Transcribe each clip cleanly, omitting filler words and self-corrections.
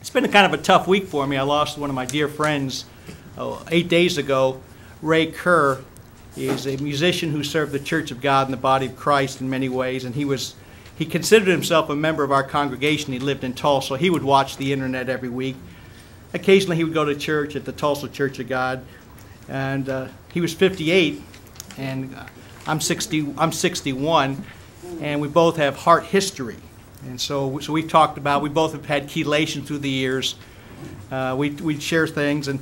It's been a kind of a tough week for me. I lost one of my dear friends 8 days ago. Ray Kerr is a musician who served the Church of God and the body of Christ in many ways, and he considered himself a member of our congregation. He lived in Tulsa. He would watch the internet every week. Occasionally he would go to church at the Tulsa Church of God, and he was 58, and I'm 61, and we both have heart history. And so we've talked about, we both have had chelation through the years. We'd share things, and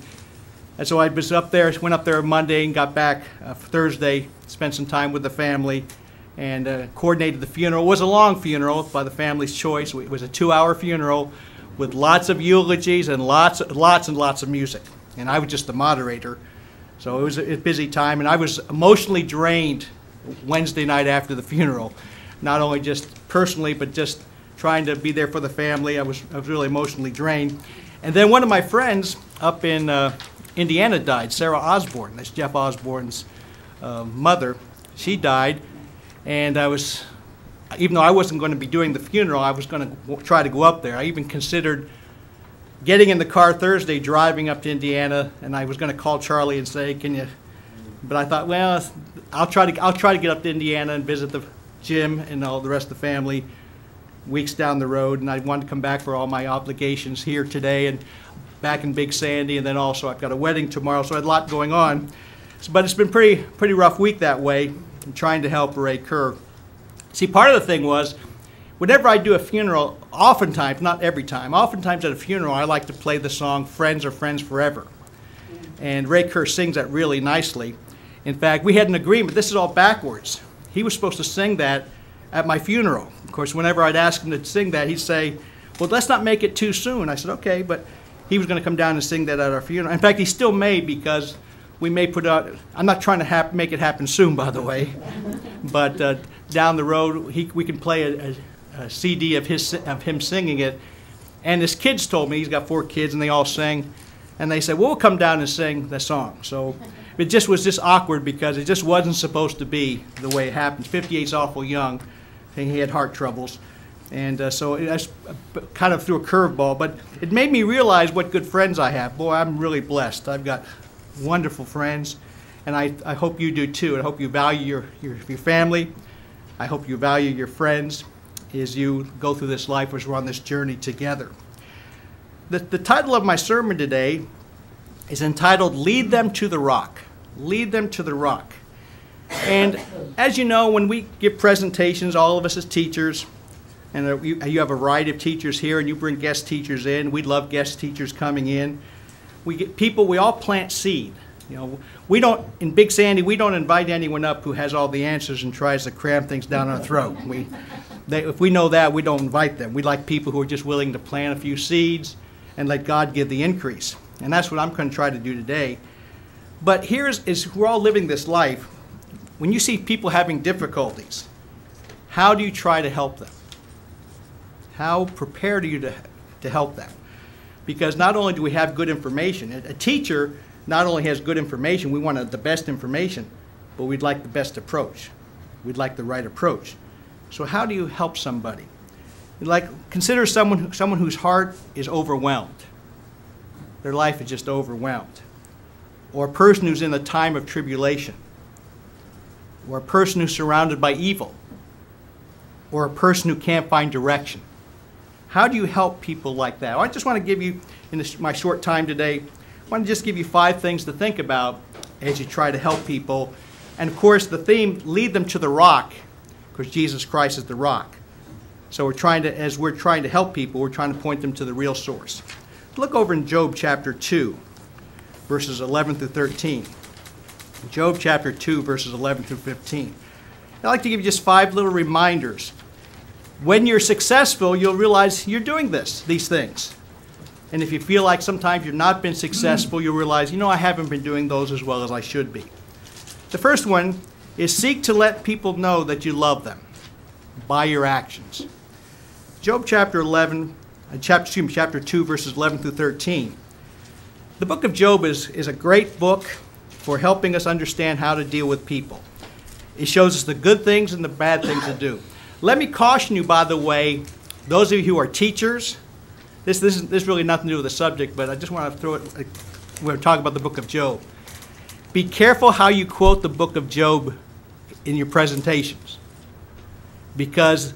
so I was up there, went up there Monday and got back Thursday, spent some time with the family, and coordinated the funeral. It was a long funeral by the family's choice. It was a 2-hour funeral with lots of eulogies and lots and lots of music. And I was just the moderator. So it was a busy time, and I was emotionally drained Wednesday night after the funeral. Not only just personally, but just trying to be there for the family. I was really emotionally drained. And then one of my friends up in Indiana died, Sarah Osborne. That's Jeff Osborne's mother. She died, and even though I wasn't going to be doing the funeral, I was going to try to go up there. I even considered getting in the car Thursday, driving up to Indiana, and I was going to call Charlie and say, "Can you?" But I thought, well, I'll try to get up to Indiana and visit the Jim and all the rest of the family weeks down the road, and I wanted to come back for all my obligations here today and back in Big Sandy, and then also I've got a wedding tomorrow, so I had a lot going on. But it's been pretty rough week that way. I'm trying to help Ray Kerr. See, part of the thing was, whenever I do a funeral, oftentimes, not every time, oftentimes at a funeral I like to play the song "Friends Are Friends Forever." And Ray Kerr sings that really nicely. In fact, we had an agreement. This is all backwards. He was supposed to sing that at my funeral. Of course, whenever I'd ask him to sing that, he'd say, "Well, let's not make it too soon." I said, "Okay," but he was going to come down and sing that at our funeral. In fact, he still may, because we may put out, I'm not trying to make it happen soon, by the way, but down the road, we can play a CD of him singing it. And his kids told me, he's got 4 kids, and they all sing, and they said, "Well, we'll come down and sing the song." So it just was awkward, because it just wasn't supposed to be the way it happens. 58's awful young, and he had heart troubles. And so I kind of threw a curveball, but it made me realize what good friends I have. Boy, I'm really blessed. I've got wonderful friends, and I hope you do too. I hope you value your family. I hope you value your friends as you go through this life, as we're on this journey together. The title of my sermon today is entitled, "Lead Them to the Rock." Lead them to the rock. And as you know, when we give presentations, all of us as teachers, and you have a variety of teachers here, and you bring guest teachers in. We love guest teachers coming in. We get people, we all plant seed. You know, we don't, in Big Sandy, we don't invite anyone up who has all the answers and tries to cram things down our throat. If we know that, we don't invite them. We like people who are just willing to plant a few seeds and let God give the increase. And that's what I'm going to try to do today. But we're all living this life. When you see people having difficulties, how do you try to help them? How prepared are you to help them? Because not only do we have good information, a teacher not only has good information, we want the best information, but we'd like the best approach. We'd like the right approach. So how do you help somebody? Consider someone whose heart is overwhelmed. Their life is just overwhelmed. Or a person who's in a time of tribulation. Or a person who's surrounded by evil. Or a person who can't find direction. How do you help people like that? I just want to give you, in my short time today, I want to just give you 5 things to think about as you try to help people. And of course, the theme, lead them to the rock, because Jesus Christ is the rock. So as we're trying to help people, we're trying to point them to the real source. Look over in Job chapter 2, verses 11 through 13. Job chapter 2, verses 11 through 15. I'd like to give you just 5 little reminders. When you're successful, you'll realize you're doing these things. And if you feel like sometimes you've not been successful, you'll realize, I haven't been doing those as well as I should be. The first one is seek to let people know that you love them by your actions. Job chapter 2, verses 11 through 13. The book of Job is a great book for helping us understand how to deal with people. It shows us the good things and the bad things to do. Let me caution you, by the way, those of you who are teachers, This really nothing to do with the subject, but I just want to throw it. We're talking about the book of Job. Be careful how you quote the book of Job in your presentations, because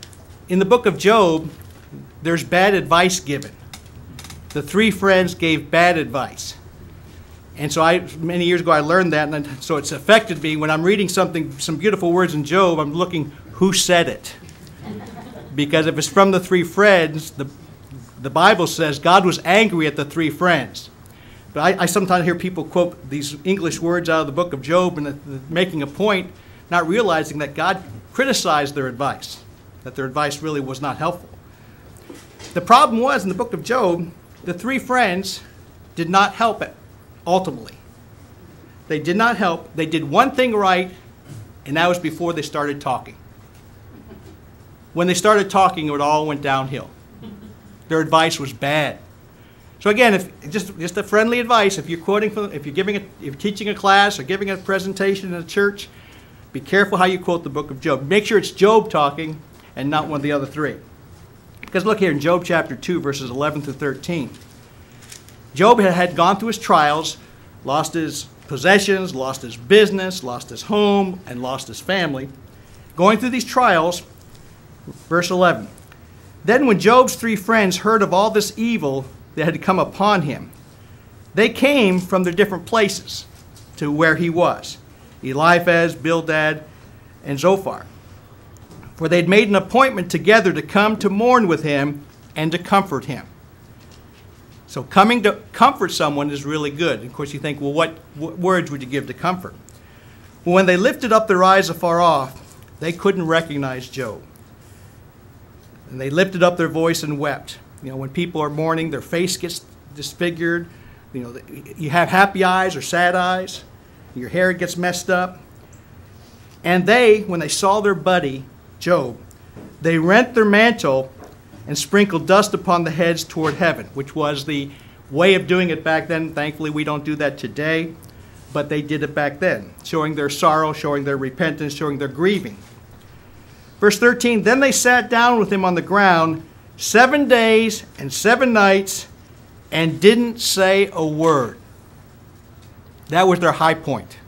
in the book of Job, there's bad advice given. The three friends gave bad advice. And so many years ago, I learned that, and so it's affected me. When I'm reading some beautiful words in Job, I'm looking, who said it? Because if it's from the three friends, the Bible says God was angry at the three friends. But I sometimes hear people quote these English words out of the book of Job and making a point, not realizing that God criticized their advice, that their advice really was not helpful. The problem was, in the book of Job, the three friends did not help it, ultimately. They did not help. They did one thing right, and that was before they started talking. When they started talking, it all went downhill. Their advice was bad. So again, if just a friendly advice, if you're teaching a class or giving a presentation in a church, be careful how you quote the book of Job. Make sure it's Job talking and not one of the other three. Because look here in Job chapter 2, verses 11 through 13. Job had gone through his trials, lost his possessions, lost his business, lost his home, and lost his family. Going through these trials, verse 11. Then when Job's three friends heard of all this evil that had come upon him, they came from their different places to where he was, Eliphaz, Bildad, and Zophar. For they'd made an appointment together to come to mourn with him and to comfort him. So coming to comfort someone is really good. Of course, you think, well, what words would you give to comfort? Well, when they lifted up their eyes afar off, they couldn't recognize Job. And they lifted up their voice and wept. You know, when people are mourning, their face gets disfigured. You know, you have happy eyes or sad eyes. Your hair gets messed up. And they, when they saw their buddy, Job, they rent their mantle and sprinkled dust upon the heads toward heaven, which was the way of doing it back then. Thankfully, we don't do that today, but they did it back then, showing their sorrow, showing their repentance, showing their grieving. Verse 13, then they sat down with him on the ground 7 days and 7 nights and didn't say a word. That was their high point.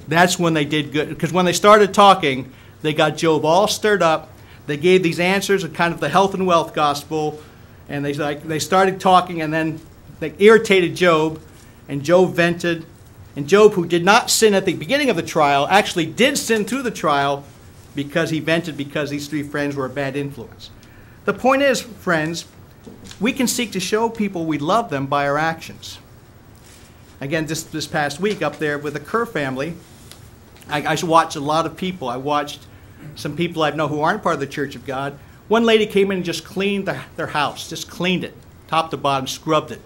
That's when they did good. Because when they started talking, they got Job all stirred up. They gave these answers of kind of the health and wealth gospel. And they started talking, and then they irritated Job. And Job vented. And Job, who did not sin at the beginning of the trial, actually did sin through the trial because he vented because these three friends were a bad influence. The point is, friends, we can seek to show people we love them by our actions. Again, this past week up there with the Kerr family, I watched a lot of people. I watched some people I know who aren't part of the Church of God. One lady came in and just cleaned their house, just cleaned it, top to bottom, scrubbed it.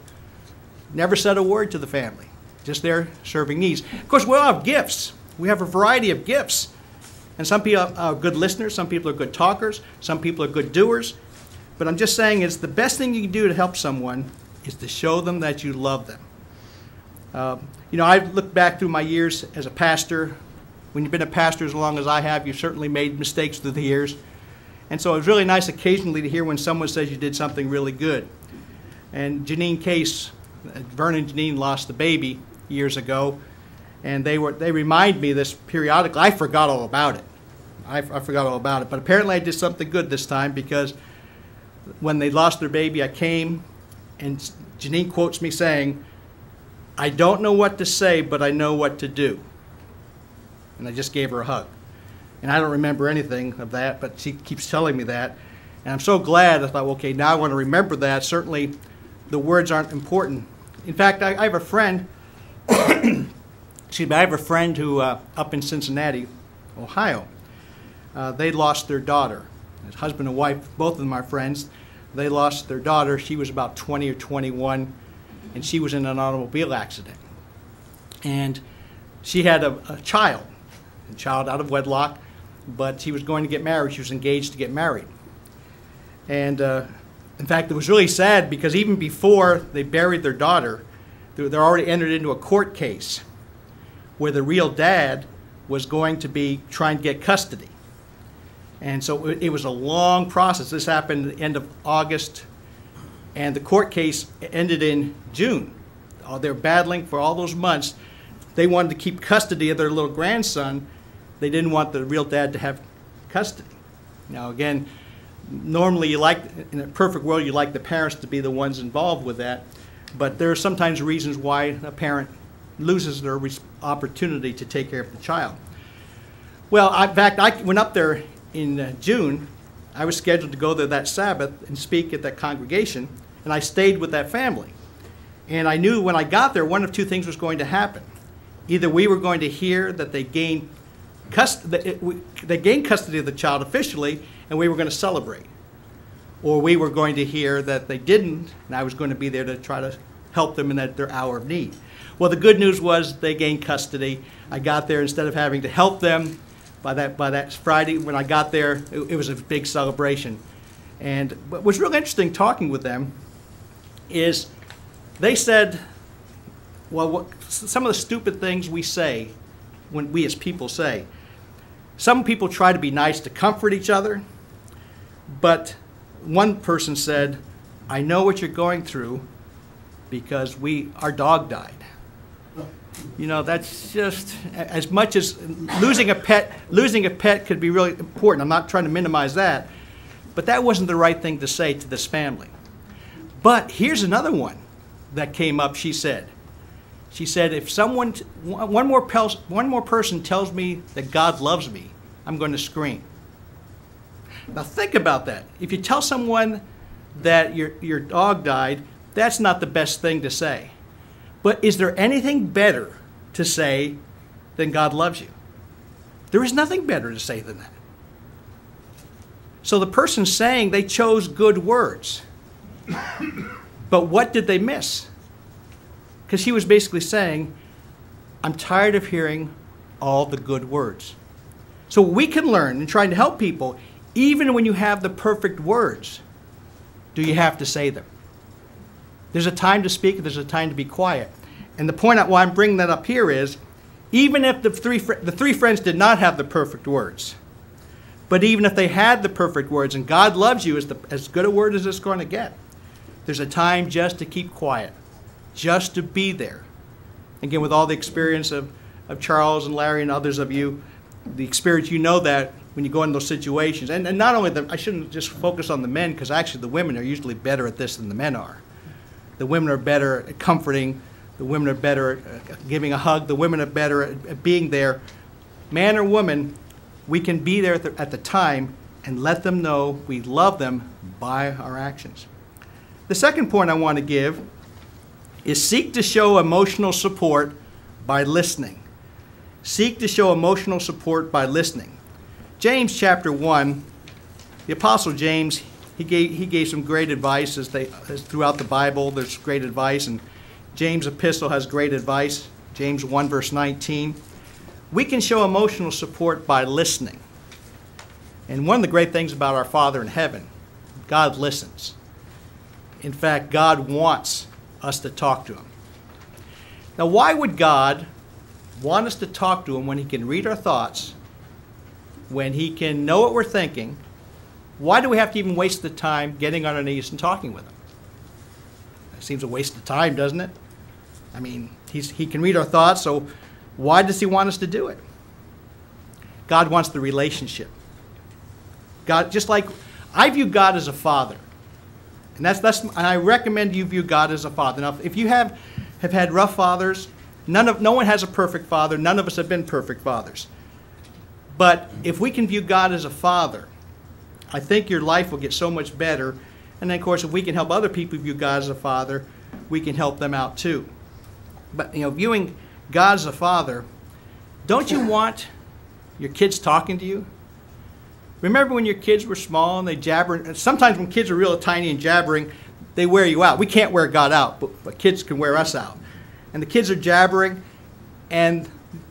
Never said a word to the family, just there serving needs. Of course, we all have gifts. We have a variety of gifts. And some people are good listeners, some people are good talkers, some people are good doers. But I'm just saying it's the best thing you can do to help someone is to show them that you love them. You know, I've looked back through my years as a pastor. When you've been a pastor as long as I have, you've certainly made mistakes through the years. And so it was really nice occasionally to hear when someone says you did something really good. And Janine Case, Vernon and Janine lost the baby years ago. And they remind me this periodically. I forgot all about it. I forgot all about it. But apparently I did something good this time, because when they lost their baby, I came, and Janine quotes me saying, I don't know what to say, but I know what to do. And I just gave her a hug. And I don't remember anything of that, but she keeps telling me that. And I'm so glad. I thought, okay, now I want to remember that. Certainly the words aren't important. In fact, I have a friend, excuse me, I have a friend who, up in Cincinnati, Ohio, they lost their daughter. His husband and wife, both of them are friends. They lost their daughter. She was about 20 or 21, and she was in an automobile accident. And she had a child out of wedlock, but she was going to get married. She was engaged to get married. And in fact, it was really sad, because even before they buried their daughter, they're already entered into a court case where the real dad was going to be trying to get custody. And so it was a long process. This happened at the end of August, And the court case ended in June. They were battling for all those months. They wanted to keep custody of their little grandson. They didn't want the real dad to have custody. Now, again, normally in a perfect world, you like the parents to be the ones involved with that. But there are sometimes reasons why a parent loses their opportunity to take care of the child. Well, in fact, I went up there in June. I was scheduled to go there that Sabbath and speak at that congregation, and I stayed with that family. And I knew when I got there, one of two things was going to happen. Either we were going to hear that they gained custody of the child officially, and we were going to celebrate. Or we were going to hear that they didn't, and I was going to be there to try to help them in their hour of need. Well, the good news was they gained custody. I got there, instead of having to help them, by that Friday when I got there, it was a big celebration. And what was really interesting talking with them is they said, well, some of the stupid things we say, when we as people say. Some people try to be nice to comfort each other, but one person said, I know what you're going through because our dog died. You know, that's just, as much as losing a pet could be really important. I'm not trying to minimize that, but that wasn't the right thing to say to this family. But here's another one that came up. She said, if one more person tells me that God loves me, I'm going to scream. Now think about that. If you tell someone that your dog died, that's not the best thing to say. But is there anything better to say than God loves you? There is nothing better to say than that. So the person saying they chose good words. But what did they miss? Because he was basically saying, I'm tired of hearing all the good words. So we can learn in trying to help people, even when you have the perfect words, do you have to say them? There's a time to speak, there's a time to be quiet. And the point why I'm bringing that up here is, even if the three friends did not have the perfect words, but even if they had the perfect words, and God loves you as good a word as it's going to get, there's a time just to keep quiet, just to be there. Again, with all the experience of Charles and Larry and others of you, the experience, you know that when you go in those situations. And not only I shouldn't just focus on the men, because actually the women are usually better at this than the men are. The women are better at comforting. The women are better at giving a hug. The women are better at being there. Man or woman, we can be there at the time and let them know we love them by our actions. The second point I want to give is seek to show emotional support by listening. Seek to show emotional support by listening. James chapter 1, the Apostle James, he gave some great advice as throughout the Bible. There's great advice, and James' epistle has great advice. James 1 verse 19. We can show emotional support by listening. And one of the great things about our Father in heaven, God listens. In fact, God wants us to talk to him. Now, why would God want us to talk to him when he can read our thoughts, when he can know what we're thinking? Why do we have to even waste the time getting on our knees and talking with him? It seems a waste of time, doesn't it? I mean, he can read our thoughts, so why does he want us to do it? God wants the relationship. God, just like I view God as a father. And and I recommend you view God as a father. Now, if you have had rough fathers, no one has a perfect father. None of us have been perfect fathers. But if we can view God as a father, I think your life will get so much better. And then, of course, if we can help other people view God as a father, we can help them out too. But, viewing God as a father, don't you want your kids talking to you? Remember when your kids were small and they jabber? Sometimes when kids are real tiny and jabbering, they wear you out. We can't wear God out, but kids can wear us out. And the kids are jabbering, and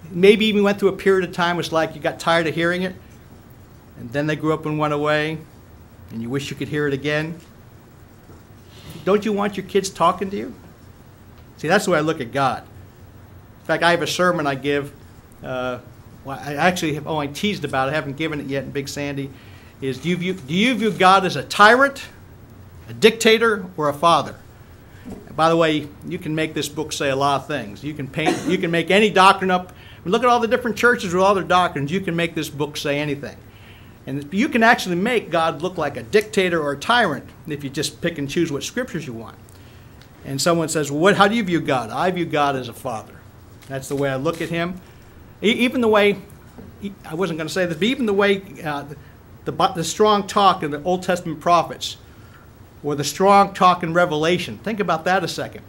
maybe even went through a period of time, it's like you got tired of hearing it, and then they grew up and went away, and you wish you could hear it again. Don't you want your kids talking to you? See, that's the way I look at God. In fact, I have a sermon I give. I actually have only teased about it. I haven't given it yet in Big Sandy. Is do you view God as a tyrant A dictator or a father? And by the way, you can make this book say a lot of things. You can paint, you can make any doctrine up. Look at all the different churches with all their doctrines. You can make this book say anything. And you can actually make God look like a dictator or a tyrant if you just pick and choose what scriptures you want. And someone says, well, how do you view God? I view God as a father. That's the way I look at him. Even the way, I wasn't going to say this, but even the way the strong talk in the Old Testament prophets or the strong talk in Revelation. Think about that a second.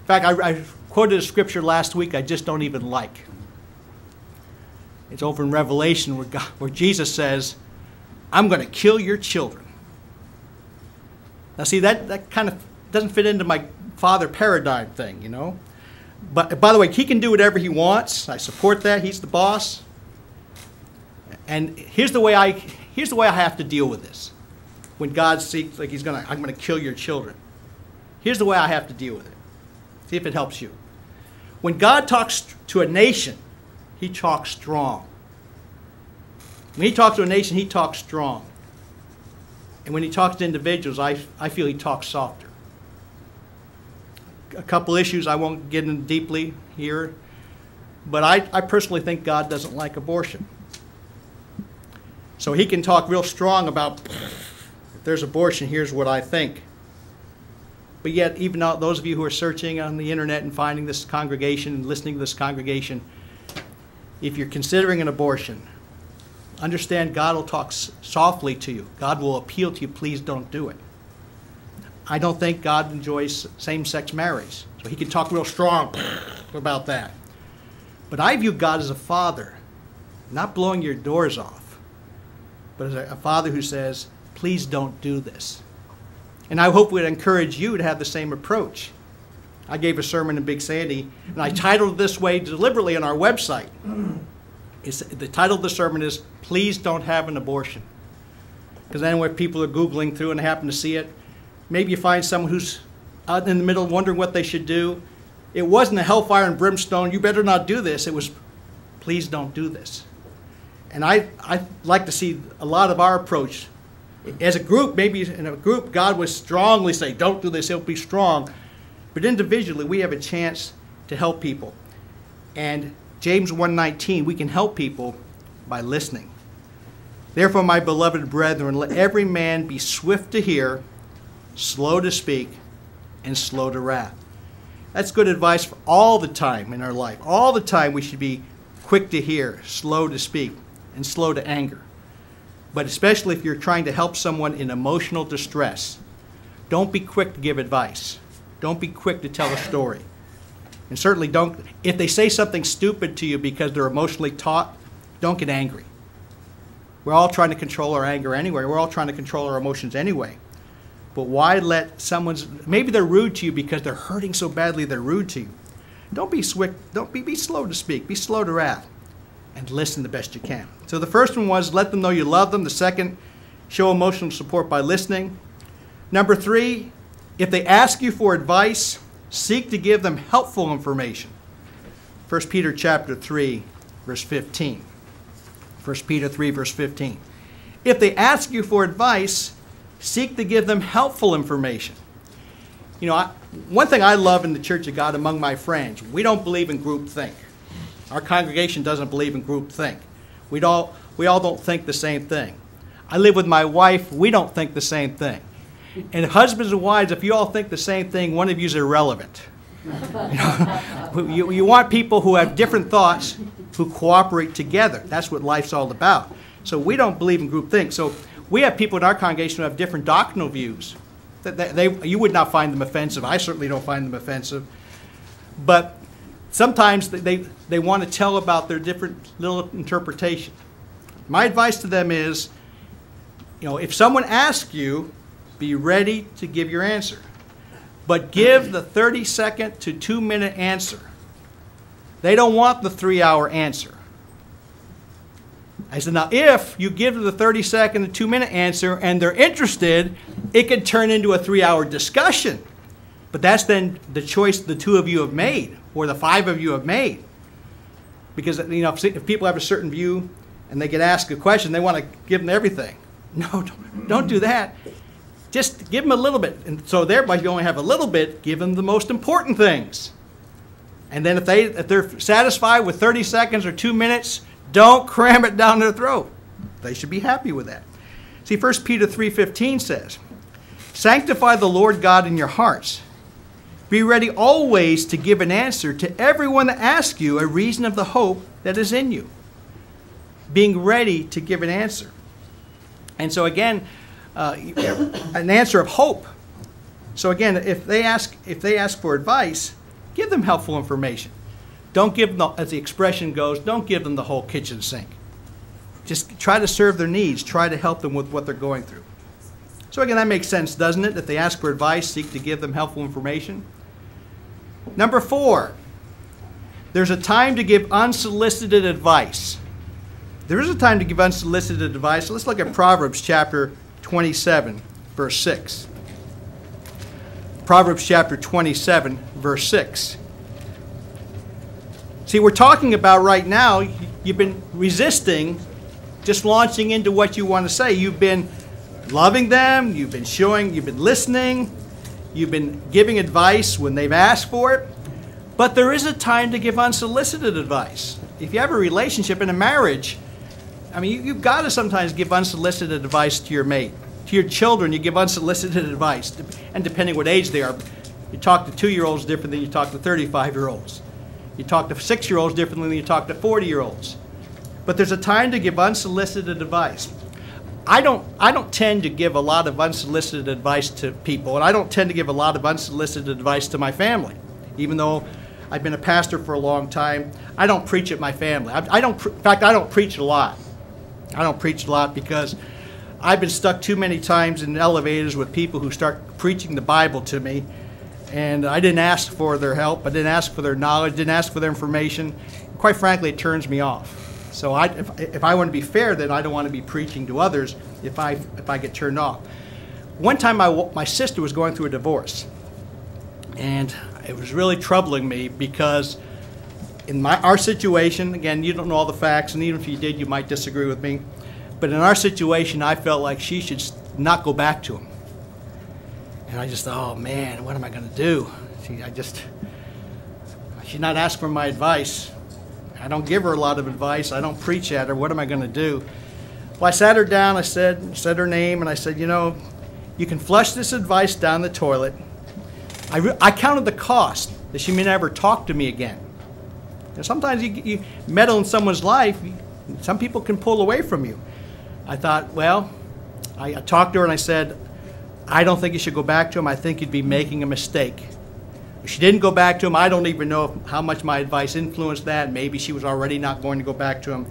In fact, I quoted a scripture last week I just don't even like. It's over in Revelation where Jesus says, I'm going to kill your children. Now see, that kind of doesn't fit into my father paradigm thing, you know. But by the way, he can do whatever he wants. I support that. He's the boss. And here's the way I have to deal with this. When God seeks, like I'm going to kill your children. Here's the way I have to deal with it. See if it helps you. When God talks to a nation, he talks strong. When he talks to a nation, he talks strong. And when he talks to individuals, I feel he talks softer. A couple issues I won't get into deeply here, but I personally think God doesn't like abortion. So he can talk real strong about, if there's abortion, here's what I think. But yet, even those of you who are searching on the internet and finding this congregation and listening to this congregation, if you're considering an abortion, understand God will talk softly to you. God will appeal to you, please don't do it. I don't think God enjoys same-sex marriage. So he can talk real strong about that. But I view God as a father, not blowing your doors off, but as a father who says, please don't do this. And I hope we'd encourage you to have the same approach. I gave a sermon in Big Sandy, and I titled it this way deliberately on our website. The title of the sermon is, Please Don't Have an Abortion. Because then when people are Googling through and they happen to see it, maybe you find someone who's out in the middle wondering what they should do. It wasn't a hellfire and brimstone, you better not do this. It was, please don't do this. And I like to see a lot of our approach. As a group, maybe in a group, God would strongly say, don't do this, he'll be strong. But individually, we have a chance to help people. And James 1:19, we can help people by listening. Therefore, my beloved brethren, let every man be swift to hear, slow to speak, and slow to wrath. That's good advice for all the time in our life. All the time we should be quick to hear, slow to speak, and slow to anger. But especially if you're trying to help someone in emotional distress, don't be quick to give advice. Don't be quick to tell a story. And certainly don't, if they say something stupid to you because they're emotionally taught, don't get angry. We're all trying to control our anger anyway. We're all trying to control our emotions anyway. But why let maybe they're rude to you because they're hurting so badly they're rude to you. Don't be be slow to speak, be slow to wrath, and listen the best you can. So the first one was let them know you love them. The second, show emotional support by listening. Number 3, if they ask you for advice, seek to give them helpful information. 1 Peter chapter 3, verse 15. 1 Peter 3, verse 15. If they ask you for advice, seek to give them helpful information. You know, one thing I love in the Church of God among my friends, we don't believe in groupthink. Our congregation doesn't believe in groupthink. We all don't think the same thing. I live with my wife, we don't think the same thing. And husbands and wives, if you all think the same thing, one of you is irrelevant. You want people who have different thoughts who cooperate together. That's what life's all about. So we don't believe in groupthink. So we have people in our congregation who have different doctrinal views. You would not find them offensive. I certainly don't find them offensive. But sometimes they want to tell about their different little interpretation. My advice to them is, if someone asks you, be ready to give your answer. But give the 30-second to 2-minute answer. They don't want the 3-hour answer. I said, now if you give them the 30-second to 2-minute answer and they're interested, it could turn into a 3-hour discussion. But that's then the choice the 2 of you have made, or the 5 of you have made. Because if people have a certain view and they get asked a question, they want to give them everything. No, don't do that. Just give them a little bit. And so thereby, if you only have a little bit, give them the most important things. And then if they're satisfied with 30 seconds or 2 minutes, don't cram it down their throat. They should be happy with that. See, 1 Peter 3:15 says, sanctify the Lord God in your hearts. Be ready always to give an answer to everyone that asks you a reason of the hope that is in you. Being ready to give an answer. And so again, an answer of hope. So again, if they ask for advice, give them helpful information. Don't give them, as the expression goes, don't give them the whole kitchen sink. Just try to serve their needs. Try to help them with what they're going through. So again, that makes sense, doesn't it? If they ask for advice, seek to give them helpful information. Number 4, there's a time to give unsolicited advice. There is a time to give unsolicited advice. So let's look at Proverbs chapter 27, verse 6. Proverbs chapter 27, verse 6. See, we're talking about right now, you've been resisting just launching into what you want to say. You've been loving them, you've been showing, you've been listening, you've been giving advice when they've asked for it. But there is a time to give unsolicited advice. If you have a relationship in a marriage, I mean, you've got to sometimes give unsolicited advice to your mate. To your children, you give unsolicited advice. And depending what age they are, you talk to 2-year-olds different than you talk to 35-year-olds. You talk to 6-year-olds differently than you talk to 40-year-olds. But there's a time to give unsolicited advice. I don't tend to give a lot of unsolicited advice to people, and I don't tend to give a lot of unsolicited advice to my family. Even though I've been a pastor for a long time, I don't preach at my family. In fact, I don't preach a lot. I don't preach a lot because I've been stuck too many times in elevators with people who start preaching the Bible to me, and I didn't ask for their help. I didn't ask for their knowledge. Didn't ask for their information. Quite frankly, it turns me off. So if I want to be fair, then I don't want to be preaching to others if I get turned off. One time my sister was going through a divorce, and it was really troubling me because in our situation, again, you don't know all the facts, and even if you did, you might disagree with me. But in our situation, I felt like she should not go back to him. And I just thought, oh man, what am I going to do? She's not asking for my advice. I don't give her a lot of advice. I don't preach at her. What am I going to do? Well, I sat her down. I said her name, and I said, you know, you can flush this advice down the toilet. I counted the cost that she may never talk to me again. And sometimes you meddle in someone's life. Some people can pull away from you. I thought, well, I talked to her and I said, I don't think you should go back to him. I think you'd be making a mistake. If she didn't go back to him, I don't even know how much my advice influenced that. Maybe she was already not going to go back to him.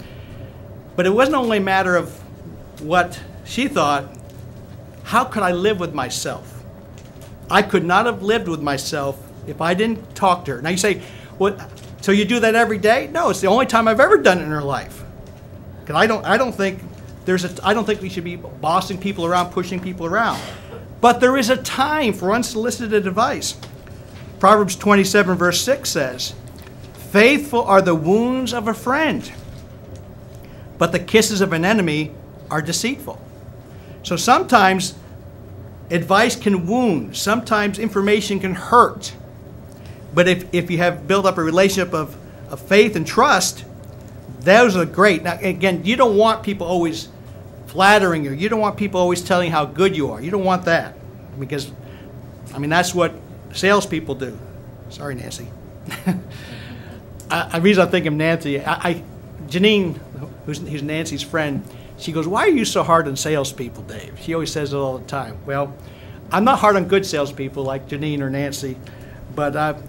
But it wasn't only a matter of what she thought. How could I live with myself? I could not have lived with myself if I didn't talk to her. Now you say, what? So you do that every day? No, it's the only time I've ever done it in her life. Because I don't think we should be bossing people around, pushing people around. But there is a time for unsolicited advice. Proverbs 27 verse 6 says, faithful are the wounds of a friend, but the kisses of an enemy are deceitful. So sometimes advice can wound. Sometimes information can hurt. But if you have built up a relationship of faith and trust, those are great. Now, again, you don't want people always flattering you. You don't want people always telling you how good you are. You don't want that. Because, I mean, that's what salespeople do. Sorry, Nancy. The reason I think of Nancy, Janine, who's Nancy's friend, she goes, why are you so hard on salespeople, Dave? She always says it all the time. Well, I'm not hard on good salespeople like Janine or Nancy, but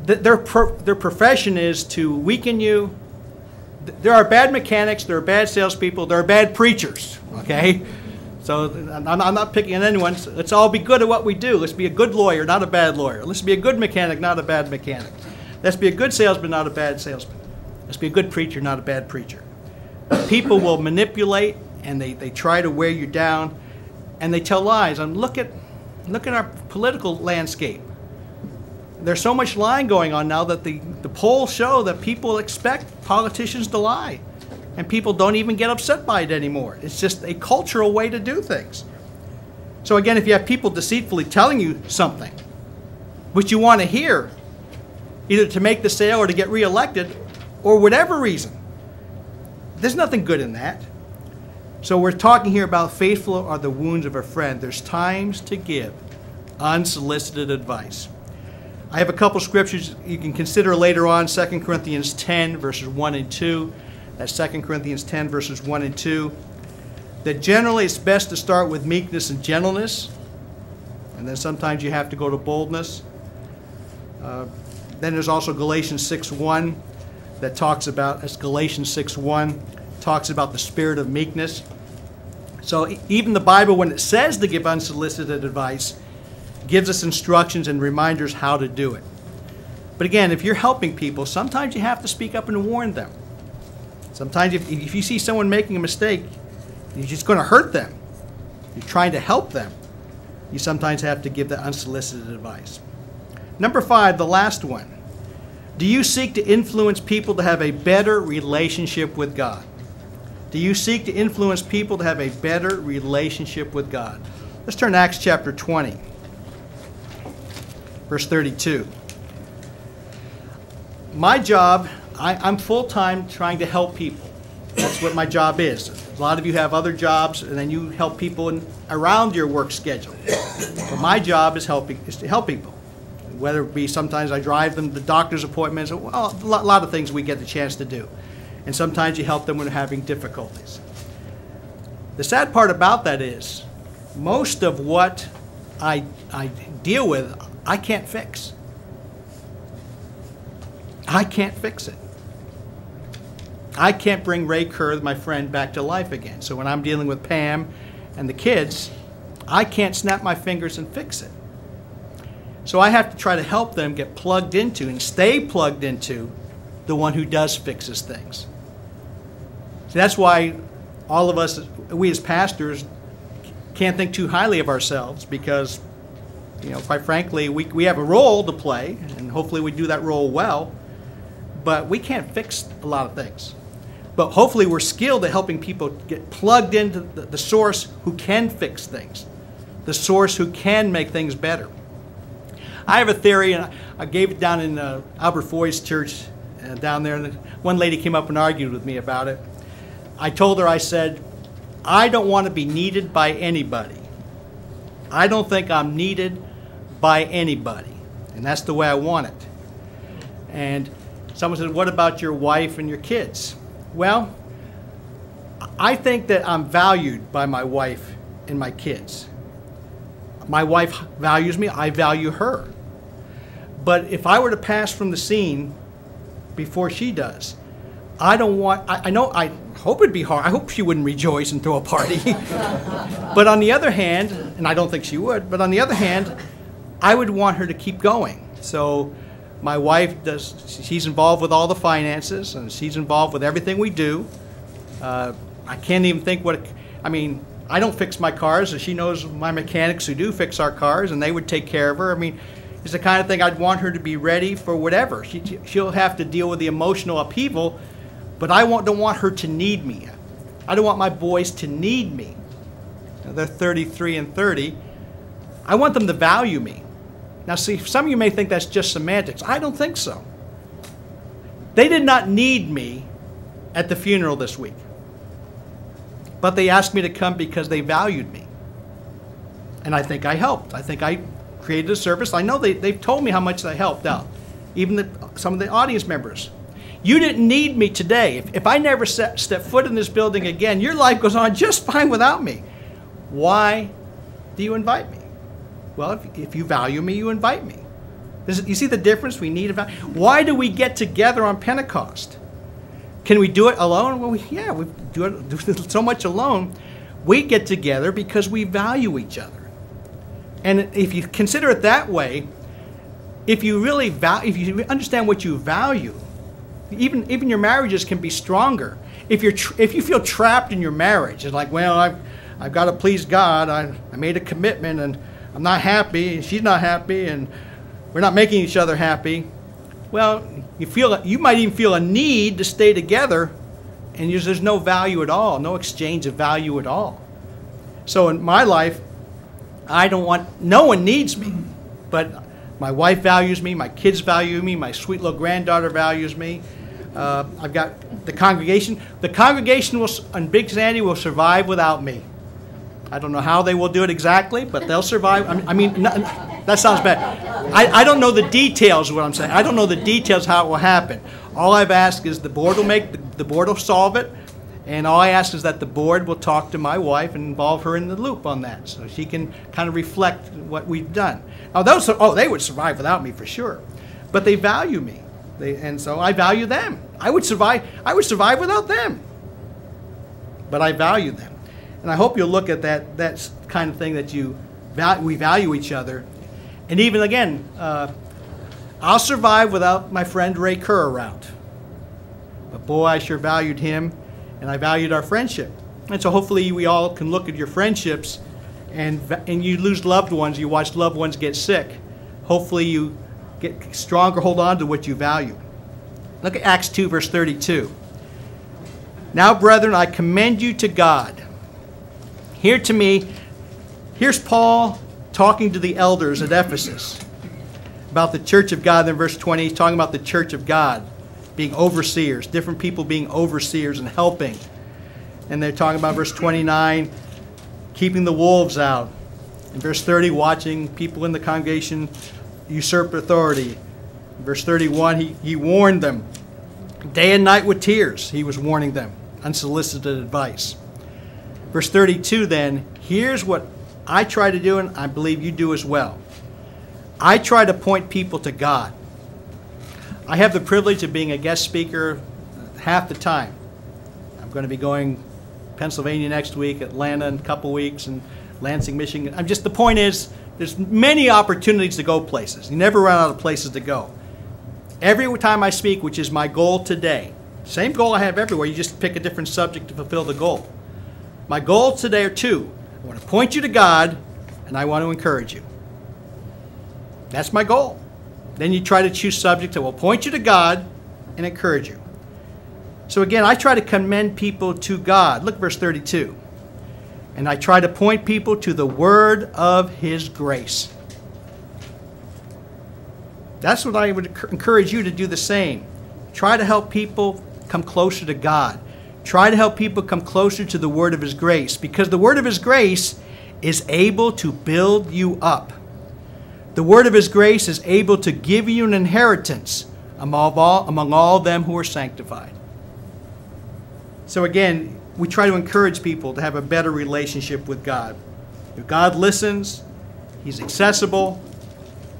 their profession is to weaken you. There are bad mechanics, there are bad salespeople, there are bad preachers, okay? So I'm not picking on anyone. Let's all be good at what we do. Let's be a good lawyer, not a bad lawyer. Let's be a good mechanic, not a bad mechanic. Let's be a good salesman, not a bad salesman. Let's be a good preacher, not a bad preacher. People will manipulate, and they try to wear you down, and they tell lies. And look at our political landscape. There's so much lying going on now that the polls show that people expect politicians to lie. And people don't even get upset by it anymore. It's just a cultural way to do things. So again, if you have people deceitfully telling you something, which you want to hear, either to make the sale or to get reelected, or whatever reason, there's nothing good in that. So we're talking here about faithful are the wounds of a friend. There's times to give unsolicited advice. I have a couple scriptures you can consider later on, 2 Corinthians 10, verses 1 and 2. That's 2 Corinthians 10, verses 1 and 2. That generally it's best to start with meekness and gentleness, and then sometimes you have to go to boldness. Then there's also Galatians 6:1 that talks about, that's Galatians 6:1, talks about the spirit of meekness. So even the Bible, when it says to give unsolicited advice, gives us instructions and reminders how to do it. But again, if you're helping people, sometimes you have to speak up and warn them. Sometimes if you see someone making a mistake, you're just going to hurt them. You're trying to help them. You sometimes have to give that unsolicited advice. Number 5, the last one. Do you seek to influence people to have a better relationship with God? Do you seek to influence people to have a better relationship with God? Let's turn to Acts chapter 20, verse 32. My job, I'm full-time trying to help people. That's what my job is. A lot of you have other jobs, and then you help people around your work schedule. But my job is to help people. Whether it be sometimes I drive them to doctor's appointments, well, a lot of things we get the chance to do. And sometimes you help them when they're having difficulties. The sad part about that is most of what I deal with, I can't fix. I can't fix it. I can't bring Ray Kerr, my friend, back to life again. So when I'm dealing with Pam and the kids, I can't snap my fingers and fix it. So I have to try to help them get plugged into and stay plugged into the one who does fixes things. So that's why all of us, we as pastors, can't think too highly of ourselves because, quite frankly, we have a role to play, and hopefully we do that role well, but we can't fix a lot of things. But hopefully we're skilled at helping people get plugged into the source who can fix things, the source who can make things better. I have a theory, and I gave it down in Albert Foy's church down there, and one lady came up and argued with me about it. I told her, I said, I don't want to be needed by anybody. I don't think I'm needed by anybody, and that's the way I want it. And someone said, what about your wife and your kids? Well, I think that I'm valued by my wife and my kids. My wife values me, I value her. But if I were to pass from the scene before she does, I hope it'd be hard. I hope she wouldn't rejoice and throw a party. But on the other hand, and I don't think she would, but on the other hand, I would want her to keep going. So my wife she's involved with all the finances, and she's involved with everything we do. I can't even think I don't fix my cars, so she knows my mechanics who do fix our cars, and they would take care of her. It's the kind of thing I'd want her to be ready for whatever. She'll have to deal with the emotional upheaval, but I don't want her to need me. I don't want my boys to need me. They're 33 and 30. I want them to value me. Now see, some of you may think that's just semantics. I don't think so. They did not need me at the funeral this week, but they asked me to come because they valued me. And I think I helped. I think I created a service. I know they've told me how much I helped out, even some of the audience members. You didn't need me today. If I never step foot in this building again, your life goes on just fine without me. Why do you invite me? Well, if you value me, you invite me. You see the difference? We need a value. Why do we get together on Pentecost? Can we do it alone? Well, we do it so much alone. We get together because we value each other. And if you consider it that way, if you understand what you value, even your marriages can be stronger. If you feel trapped in your marriage, it's like, well, I've got to please God. I made a commitment, and I'm not happy, and she's not happy, and we're not making each other happy. Well, you might even feel a need to stay together, and there's no value at all, no exchange of value at all. So in my life, no one needs me, but my wife values me, my kids value me, my sweet little granddaughter values me. I've got the congregation. The congregation on Big Sandy will survive without me. I don't know how they will do it exactly, but they'll survive. I mean, that sounds bad. I don't know the details of what I'm saying. I don't know the details how it will happen. All I've asked is the board will solve it, and all I ask is that the board will talk to my wife and involve her in the loop on that, so she can kind of reflect what we've done. Now, they would survive without me for sure, but they value me, and so I value them. I would survive without them, but I value them. And I hope you'll look at that kind of thing, that we value each other. And even again, I'll survive without my friend Ray Kerr around. But boy, I sure valued him, and I valued our friendship. And so hopefully we all can look at your friendships, and you lose loved ones, you watch loved ones get sick. Hopefully you get stronger, hold on to what you value. Look at Acts 2, verse 32. Now, brethren, I commend you to God. Here's Paul talking to the elders at Ephesus about the church of God. Then verse 20, he's talking about the church of God being overseers, different people being overseers and helping. And they're talking about verse 29, keeping the wolves out. In verse 30, watching people in the congregation usurp authority. In verse 31, he warned them. Day and night with tears, he was warning them. Unsolicited advice. Verse 32 then, here's what I try to do, and I believe you do as well. I try to point people to God. I have the privilege of being a guest speaker half the time. I'm going to be going to Pennsylvania next week, Atlanta in a couple weeks, and Lansing, Michigan. The point is, there's many opportunities to go places. You never run out of places to go. Every time I speak, which is my goal today, same goal I have everywhere, you just pick a different subject to fulfill the goal. My goals today are two. I want to point you to God, and I want to encourage you. That's my goal. Then you try to choose subjects that will point you to God and encourage you. So again, I try to commend people to God. Look, verse 32. And I try to point people to the word of His grace. That's what I would encourage you to do the same. Try to help people come closer to God. Try to help people come closer to the word of His grace, because the word of His grace is able to build you up. The word of His grace is able to give you an inheritance among all them who are sanctified. So again, we try to encourage people to have a better relationship with God. God listens. He's accessible.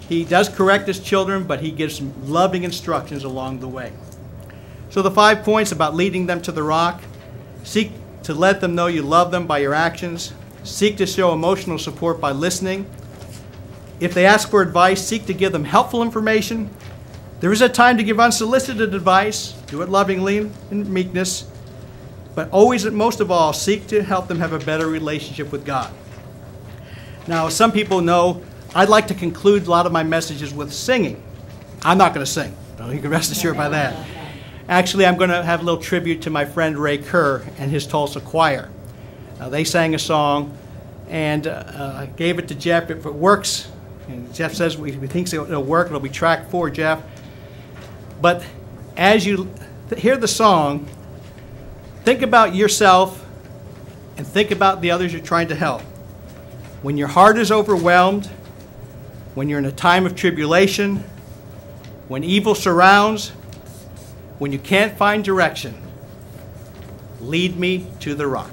He does correct His children, but He gives loving instructions along the way. So the 5 points about leading them to the rock: seek to let them know you love them by your actions. Seek to show emotional support by listening. If they ask for advice, seek to give them helpful information. There is a time to give unsolicited advice. Do it lovingly and meekness. But always and most of all, seek to help them have a better relationship with God. Now, some people know I'd like to conclude a lot of my messages with singing. I'm not going to sing. You can rest assured by that. Actually, I'm going to have a little tribute to my friend Ray Kerr and his Tulsa choir. They sang a song, and I gave it to Jeff. If it works, and Jeff says we think it'll work, it'll be track 4, Jeff. But as you hear the song, think about yourself and think about the others you're trying to help. When your heart is overwhelmed, when you're in a time of tribulation, when evil surrounds, when you can't find direction, lead me to the rock.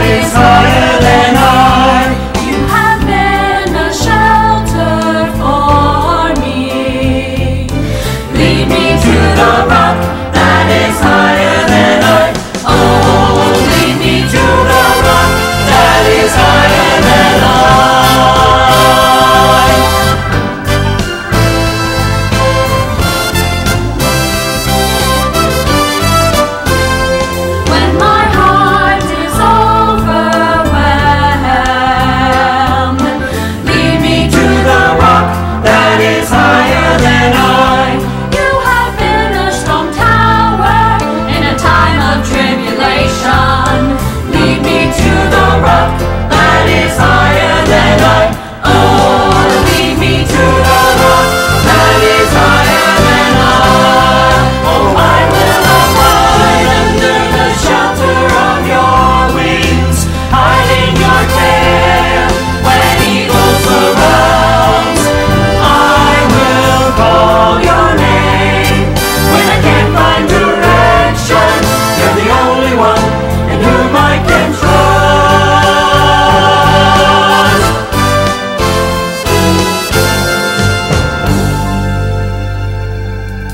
Is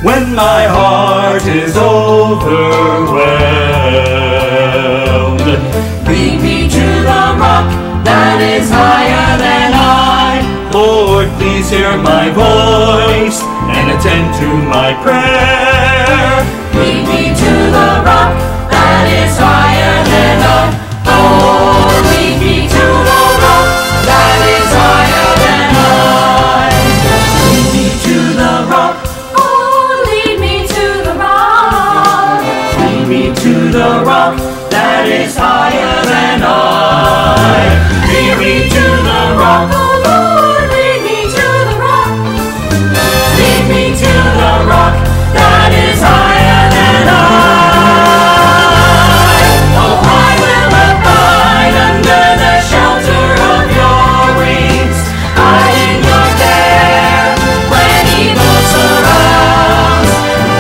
when my heart is overwhelmed. Lead me to the rock that is higher than I. Lord, please hear my voice and attend to my prayer. Lead me to the rock that is higher than I. Oh, lead me to the rock that is higher than I. Lead me to the rock. Oh, lead me to the rock. Lead me to the rock that is higher than I. Lead me to the rock. Oh, Lord, lead me to the rock. Lead me to the rock that is higher than I. Oh, I will abide under the shelter of your wings. Hide in your care when evil surrounds.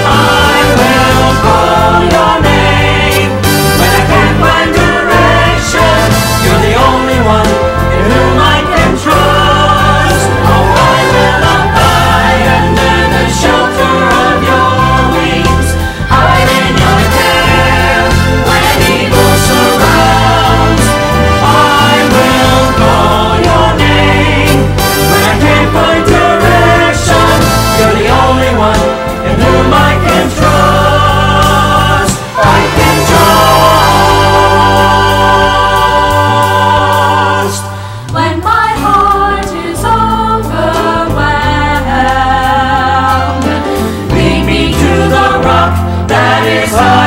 I will call your name when I can't find direction. You're the only one in whom I can trust. Oh, I will abide under the shelter of your wings. Hide in your care when evil surrounds. I will call your name when I can't find direction. You're the only one in whom I can trust. I can trust. When my heart is overwhelmed, Lead me to the rock that is high.